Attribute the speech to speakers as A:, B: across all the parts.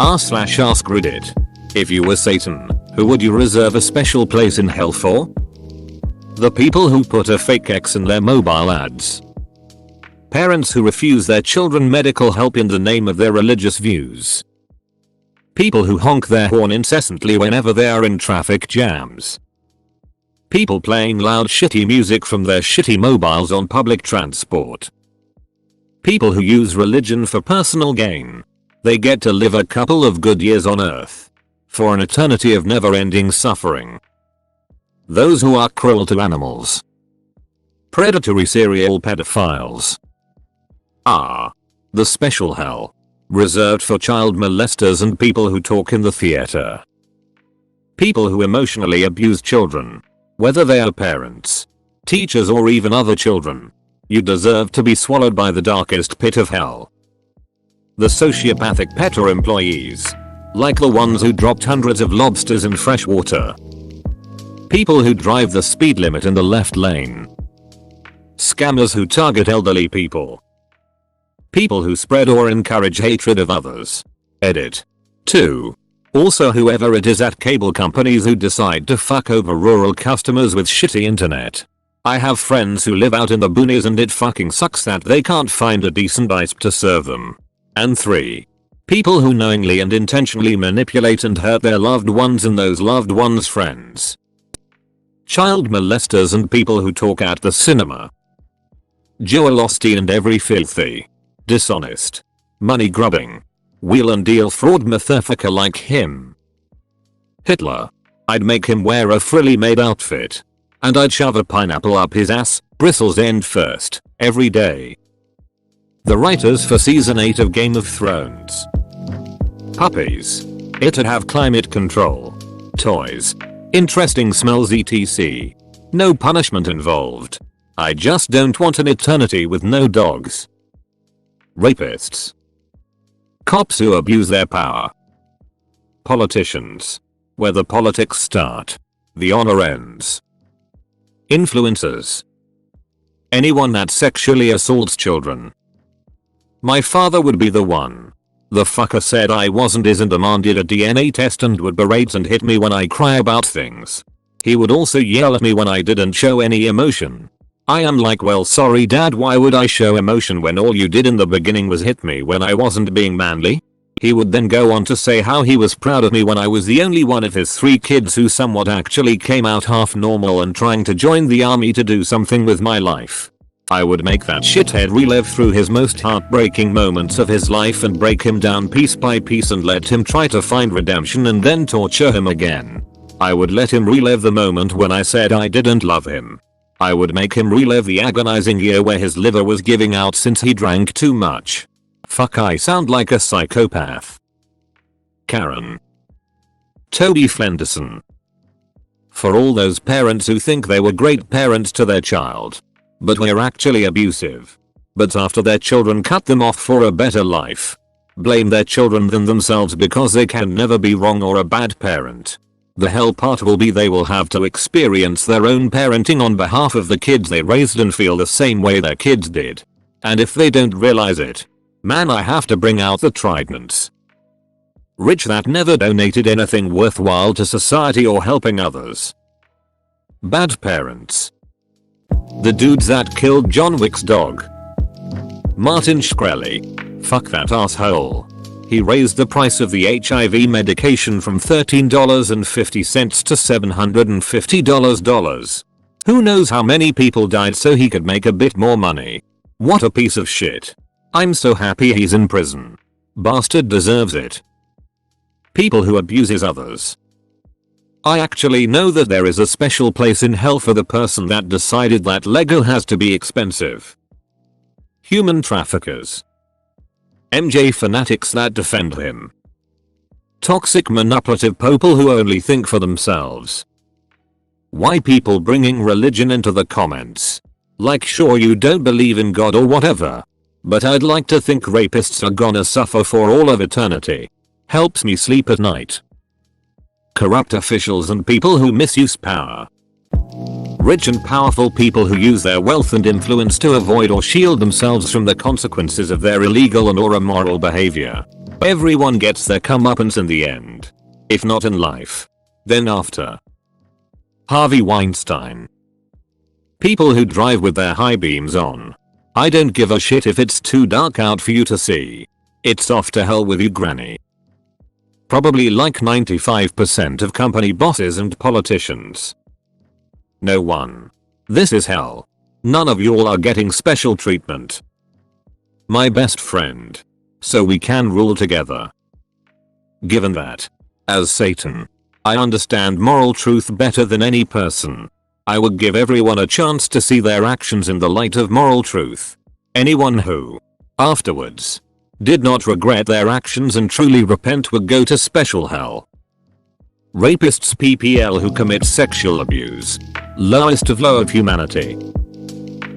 A: r/Askreddit. If you were Satan, who would you reserve a special place in hell for? The people who put a fake X in their mobile ads. Parents who refuse their children medical help in the name of their religious views. People who honk their horn incessantly whenever they are in traffic jams. People playing loud shitty music from their shitty mobiles on public transport. People who use religion for personal gain. They get to live a couple of good years on earth. For an eternity of never-ending suffering. Those who are cruel to animals. Predatory serial pedophiles. The special hell. Reserved for child molesters and people who talk in the theater. People who emotionally abuse children. Whether they are parents, teachers or even other children. You deserve to be swallowed by the darkest pit of hell. The sociopathic pet or employees. Like the ones who dropped hundreds of lobsters in fresh water. People who drive the speed limit in the left lane. Scammers who target elderly people. People who spread or encourage hatred of others. Edit. 2. Also whoever it is at cable companies who decide to fuck over rural customers with shitty internet. I have friends who live out in the boonies and it fucking sucks that they can't find a decent ice to serve them. And 3. People who knowingly and intentionally manipulate and hurt their loved ones and those loved ones' friends. Child molesters and people who talk at the cinema. Joel Osteen and every filthy, dishonest, money-grubbing, wheel and deal fraud motherfucker like him. Hitler. I'd make him wear a frilly made outfit. And I'd shove a pineapple up his ass, bristles end first, every day. The writers for season 8 of Game of Thrones. Puppies. It'd have climate control. Toys. Interesting smells etc. No punishment involved. I just don't want an eternity with no dogs. Rapists. Cops who abuse their power. Politicians. Where the politics start, the honor ends. Influencers. Anyone that sexually assaults children. My father would be the one. The fucker said I wasn't and demanded a DNA test and would berate and hit me when I cry about things. He would also yell at me when I didn't show any emotion. I am like, well sorry dad, why would I show emotion when all you did in the beginning was hit me when I wasn't being manly? He would then go on to say how he was proud of me when I was the only one of his 3 kids who somewhat actually came out half normal and trying to join the army to do something with my life. I would make that shithead relive through his most heartbreaking moments of his life and break him down piece by piece and let him try to find redemption and then torture him again. I would let him relive the moment when I said I didn't love him. I would make him relive the agonizing year where his liver was giving out since he drank too much. Fuck, I sound like a psychopath. Karen. Toby Flenderson. For all those parents who think they were great parents to their child, but were actually abusive. But after their children cut them off for a better life, blame their children than themselves because they can never be wrong or a bad parent. The hell part will be they will have to experience their own parenting on behalf of the kids they raised and feel the same way their kids did. And if they don't realize it, man, I have to bring out the tridents. Rich that never donated anything worthwhile to society or helping others. Bad parents. The dudes that killed John Wick's dog. Martin Shkreli. Fuck that asshole. He raised the price of the HIV medication from $13.50 to $750. Who knows how many people died so he could make a bit more money. What a piece of shit. I'm so happy he's in prison. Bastard deserves it. People who abuses others. I actually know that there is a special place in hell for the person that decided that Lego has to be expensive. Human traffickers. MJ fanatics that defend him. Toxic manipulative people who only think for themselves. Why people bringing religion into the comments? Like, sure, you don't believe in God or whatever, but I'd like to think rapists are gonna suffer for all of eternity. Helps me sleep at night. Corrupt officials and people who misuse power. Rich and powerful people who use their wealth and influence to avoid or shield themselves from the consequences of their illegal and or immoral behavior. Everyone gets their comeuppance in the end. If not in life, then after. Harvey Weinstein. People who drive with their high beams on. I don't give a shit if it's too dark out for you to see. It's off to hell with you, granny. Probably like 95% of company bosses and politicians. No one. This is hell. None of y'all are getting special treatment. My best friend. So we can rule together. Given that, as Satan, I understand moral truth better than any person. I would give everyone a chance to see their actions in the light of moral truth. Anyone who, afterwards, did not regret their actions and truly repent would go to special hell. Rapists PPL who commit sexual abuse. Lowest of low of humanity.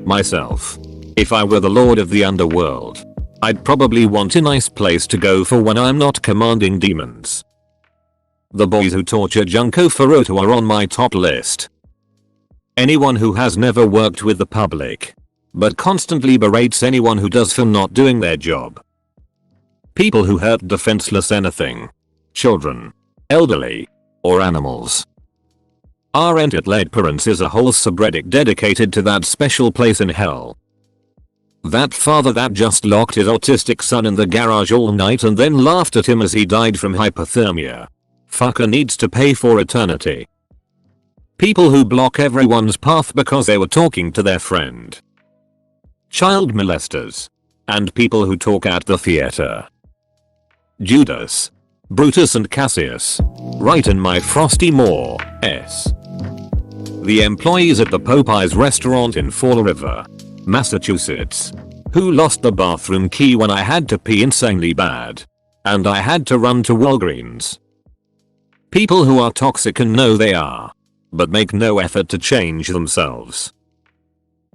A: Myself. If I were the lord of the underworld, I'd probably want a nice place to go for when I'm not commanding demons. The boys who torture Junko Furuta are on my top list. Anyone who has never worked with the public, but constantly berates anyone who does for not doing their job. People who hurt defenseless anything. Children, elderly, or animals. Our entity-led parents is a whole subreddit dedicated to that special place in hell. That father that just locked his autistic son in the garage all night and then laughed at him as he died from hypothermia. Fucker needs to pay for eternity. People who block everyone's path because they were talking to their friend. Child molesters. And people who talk at the theater. Judas, Brutus and Cassius. Right in my frosty maw, S. The employees at the Popeyes restaurant in Fall River, Massachusetts, who lost the bathroom key when I had to pee insanely bad. And I had to run to Walgreens. People who are toxic and know they are, but make no effort to change themselves.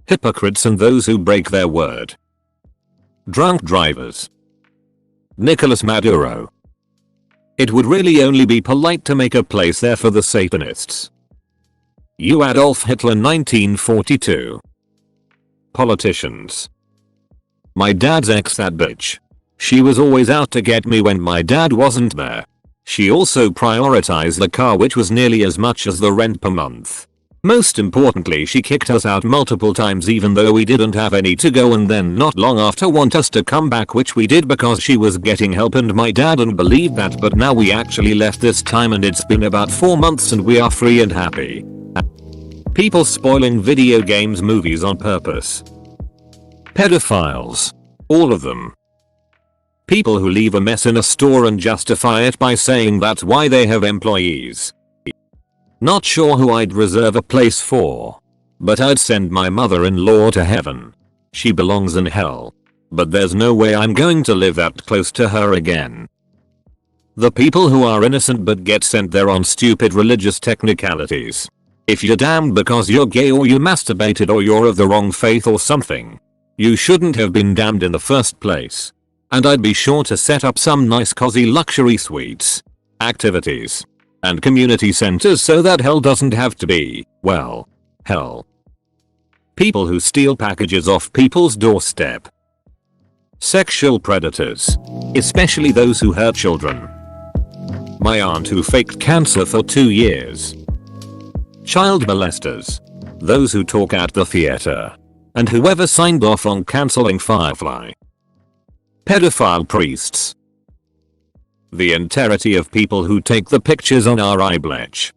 A: Hypocrites and those who break their word. Drunk drivers. Nicolas Maduro. It would really only be polite to make a place there for the Satanists. You Adolf Hitler 1942. Politicians. My dad's ex, that bitch. She was always out to get me when my dad wasn't there. She also prioritized the car, which was nearly as much as the rent per month. Most importantly, she kicked us out multiple times even though we didn't have any to go, and then not long after want us to come back, which we did because she was getting help and my dad didn't believe that, but now we actually left this time and it's been about 4 months and we are free and happy. People spoiling video games movies on purpose. Pedophiles. All of them. People who leave a mess in a store and justify it by saying that's why they have employees. Not sure who I'd reserve a place for, but I'd send my mother-in-law to heaven. She belongs in hell, but there's no way I'm going to live that close to her again. The people who are innocent but get sent there on stupid religious technicalities. If you're damned because you're gay or you masturbated or you're of the wrong faith or something, you shouldn't have been damned in the first place. And I'd be sure to set up some nice cozy luxury suites, activities, and community centers so that hell doesn't have to be, well, hell. People who steal packages off people's doorstep. Sexual predators, especially those who hurt children. My aunt who faked cancer for 2 years. Child molesters, those who talk at the theater, and whoever signed off on cancelling Firefly. Pedophile priests. The entirety of people who take the pictures on our iBletch.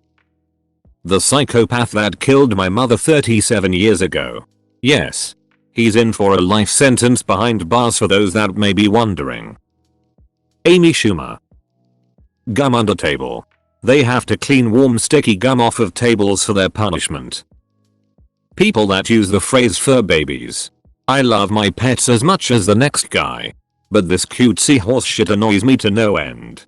A: The psychopath that killed my mother 37 years ago. Yes, he's in for a life sentence behind bars for those that may be wondering. Amy Schumer. Gum under table. They have to clean warm sticky gum off of tables for their punishment. People that use the phrase fur babies. I love my pets as much as the next guy, but this cutesy horse shit annoys me to no end.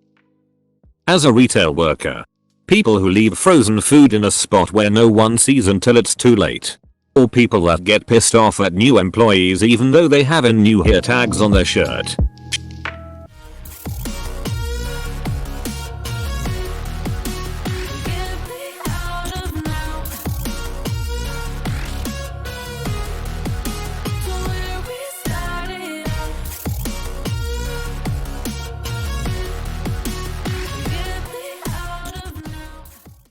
A: As a retail worker, people who leave frozen food in a spot where no one sees until it's too late. Or people that get pissed off at new employees even though they have a new here tags on their shirt.